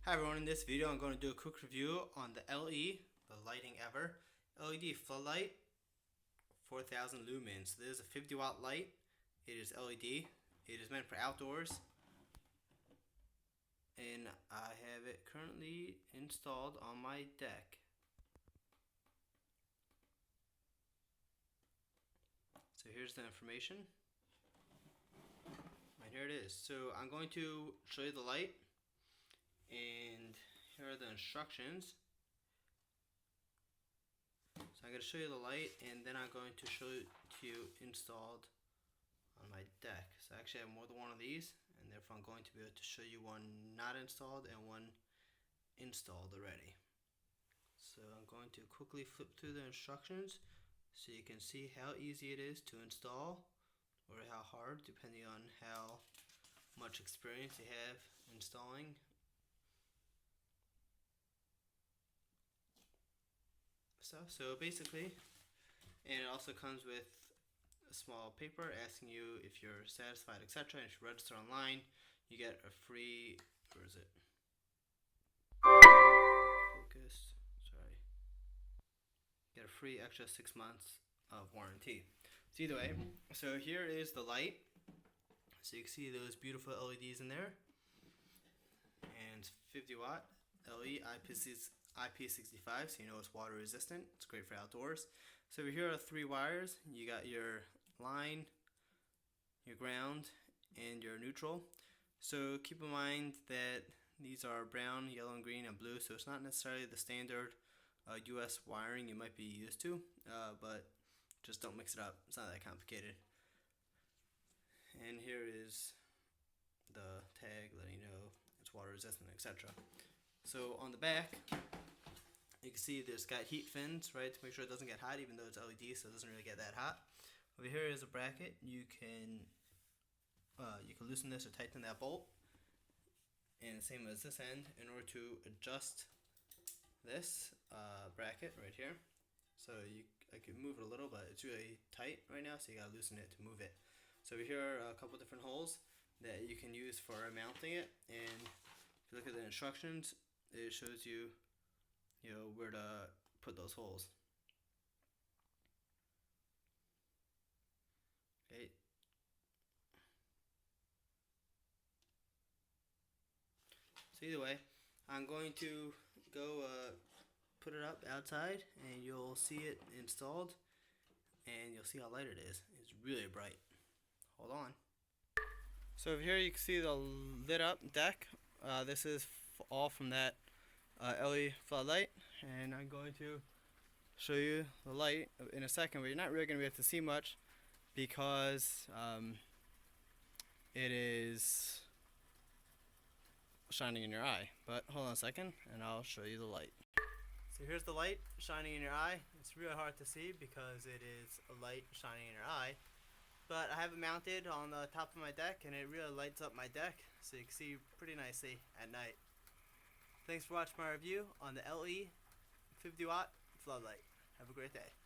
Hi everyone, in this video I'm going to do a quick review on the LE, the lighting ever, LED Floodlight 4000 lumens. This is a 50 watt light. It is LED. It is meant for outdoors. And I have it currently installed on my deck. So here's the information. And here it is. So I'm going to show you the light. And here are the instructions. So I'm going to show you the light, and then I'm going to show it to you installed on my deck. So I actually have more than one of these, and therefore I'm going to be able to show you one not installed and one installed already. So I'm going to quickly flip through the instructions so you can see how easy it is to install, or how hard, depending on how much experience you have installing. So basically, and it also comes with a small paper asking you if you're satisfied, etc. And if you register online, you get a free, where is it? Focus, sorry. You get a free extra 6 months of warranty. So either way, so here is the light. So you can see those beautiful LEDs in there. And it's 50 watt LED IP65, so you know it's water resistant. It's great for outdoors. So over here are 3 wires. You got your line, your ground, and your neutral. So keep in mind that these are brown, yellow, and green, and blue, so it's not necessarily the standard US wiring you might be used to, but just don't mix it up. It's not that complicated. And here is the tag letting you know it's water resistant, etc. So on the back, you can see there's got heat fins, right, to make sure it doesn't get hot, even though it's LED, so it doesn't really get that hot. Over here is a bracket. You can loosen this or tighten that bolt, and the same as this end, in order to adjust this bracket right here. So I can move it a little, but it's really tight right now, so you gotta loosen it to move it. So over here are a couple different holes that you can use for mounting it, and if you look at the instructions, it shows you where to put those holes. Okay. So either way, I'm going to go put it up outside, and you'll see it installed, and you'll see how light it is. It's really bright. Hold on. So over here you can see the lit up deck. This is all from that LED floodlight, and I'm going to show you the light in a second, but you're not really going to be able to see much because it is shining in your eye. But hold on a second and I'll show you the light. So here's the light shining in your eye. It's really hard to see because it is a light shining in your eye, but I have it mounted on the top of my deck, and it really lights up my deck so you can see pretty nicely at night. Thanks for watching my review on the LE 50 watt floodlight. Have a great day.